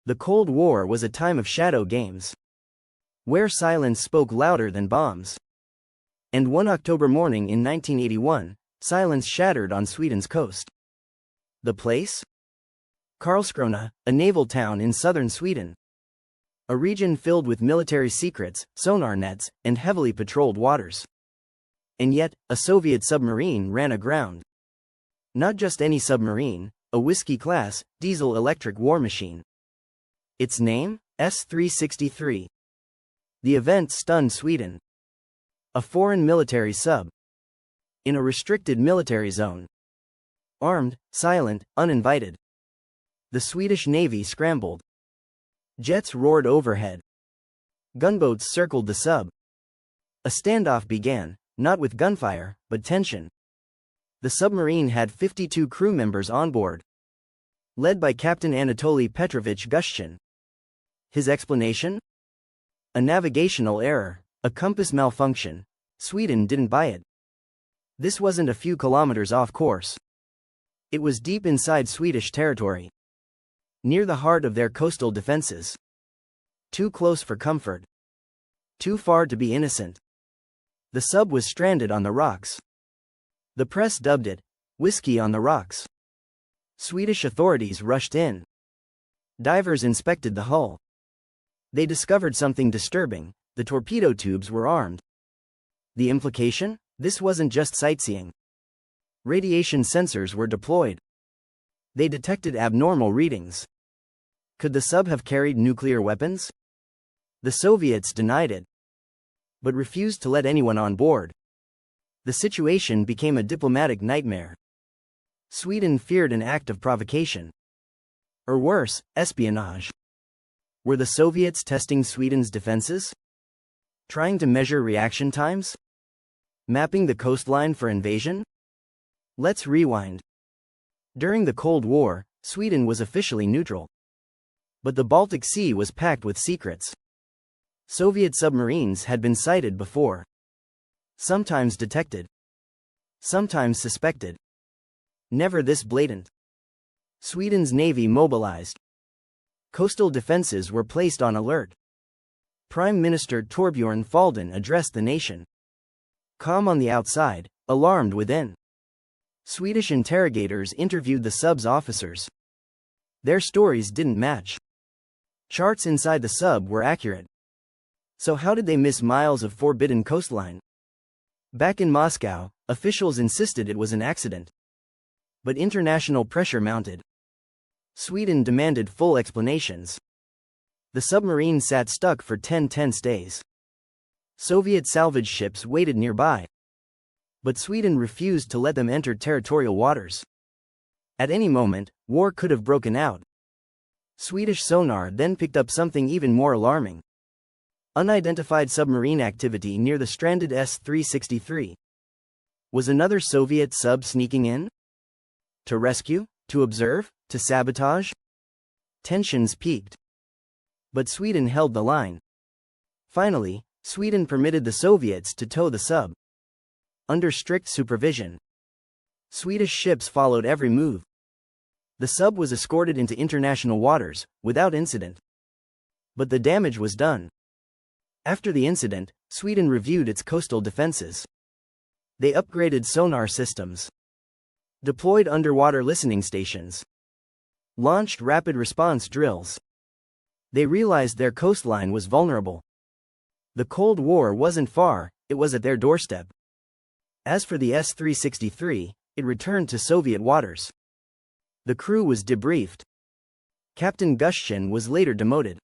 The Cold War was a time of shadow games, where silence spoke louder than bombs. And one October morning in 1981, silence shattered on Sweden's coast. The place? Karlskrona, a naval town in southern Sweden. A region filled with military secrets, sonar nets, and heavily patrolled waters. And yet, a Soviet submarine ran aground. Not just any submarine, a Whiskey-class, diesel-electric war machine. Its name? S-363. The event stunned Sweden. A foreign military sub. In a restricted military zone. Armed, silent, uninvited. The Swedish Navy scrambled. Jets roared overhead. Gunboats circled the sub. A standoff began, not with gunfire, but tension. The submarine had 52 crew members on board, led by Captain Anatoly Petrovich Gushchin. His explanation? A navigational error, a compass malfunction. Sweden didn't buy it. This wasn't a few kilometers off course. It was deep inside Swedish territory, near the heart of their coastal defenses. Too close for comfort. Too far to be innocent. The sub was stranded on the rocks. The press dubbed it, "Whiskey on the Rocks." Swedish authorities rushed in. Divers inspected the hull. They discovered something disturbing: the torpedo tubes were armed. The implication? This wasn't just sightseeing. Radiation sensors were deployed. They detected abnormal readings. Could the sub have carried nuclear weapons? The Soviets denied it, but refused to let anyone on board. The situation became a diplomatic nightmare. Sweden feared an act of provocation. Or worse, espionage. Were the Soviets testing Sweden's defenses? Trying to measure reaction times? Mapping the coastline for invasion? Let's rewind. During the Cold War, Sweden was officially neutral. But the Baltic Sea was packed with secrets. Soviet submarines had been sighted before. Sometimes detected. Sometimes suspected. Never this blatant. Sweden's navy mobilized. Coastal defenses were placed on alert. Prime Minister Torbjörn Fälldin addressed the nation. Calm on the outside, alarmed within. Swedish interrogators interviewed the sub's officers. Their stories didn't match. Charts inside the sub were accurate. So how did they miss miles of forbidden coastline? Back in Moscow, officials insisted it was an accident. But international pressure mounted. Sweden demanded full explanations. The submarine sat stuck for 10 tense days. Soviet salvage ships waited nearby. But Sweden refused to let them enter territorial waters. At any moment, war could have broken out. Swedish sonar then picked up something even more alarming. Unidentified submarine activity near the stranded S-363. Was another Soviet sub sneaking in? To rescue? To observe? To sabotage? Tensions peaked. But Sweden held the line. Finally, Sweden permitted the Soviets to tow the sub. Under strict supervision. Swedish ships followed every move. The sub was escorted into international waters, without incident. But the damage was done. After the incident, Sweden reviewed its coastal defenses. They upgraded sonar systems. Deployed underwater listening stations. Launched rapid response drills. They realized their coastline was vulnerable. The Cold War wasn't far, it was at their doorstep. As for the S-363, it returned to Soviet waters. The crew was debriefed. Captain Gushchin was later demoted.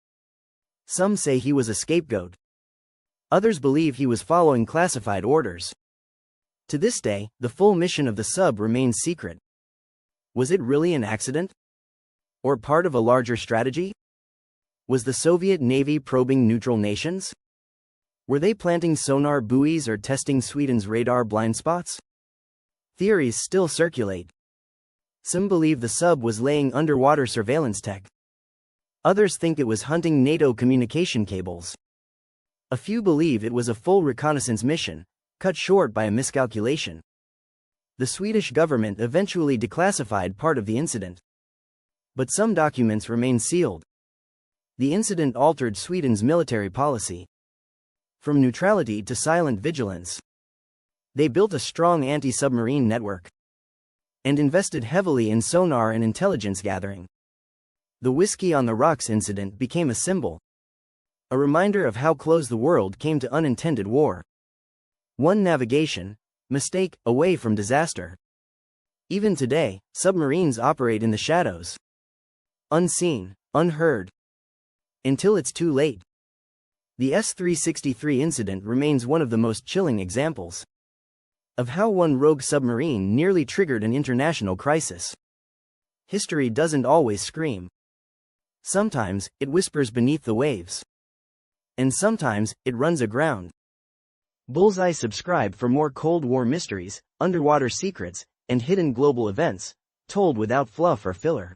Some say he was a scapegoat. Others believe he was following classified orders. To this day, the full mission of the sub remains secret. Was it really an accident? Or part of a larger strategy? Was the Soviet Navy probing neutral nations? Were they planting sonar buoys or testing Sweden's radar blind spots? Theories still circulate. Some believe the sub was laying underwater surveillance tech. Others think it was hunting NATO communication cables. A few believe it was a full reconnaissance mission, cut short by a miscalculation. The Swedish government eventually declassified part of the incident. But some documents remain sealed. The incident altered Sweden's military policy. From neutrality to silent vigilance. They built a strong anti-submarine network and invested heavily in sonar and intelligence gathering. The Whiskey on the Rocks incident became a symbol, a reminder of how close the world came to unintended war. One navigation mistake away from disaster. Even today, submarines operate in the shadows, unseen, unheard, until it's too late. The S-363 incident remains one of the most chilling examples of how one rogue submarine nearly triggered an international crisis. History doesn't always scream. Sometimes, it whispers beneath the waves. And sometimes, it runs aground. Bullseye. Subscribe for more Cold War mysteries, underwater secrets, and hidden global events, told without fluff or filler.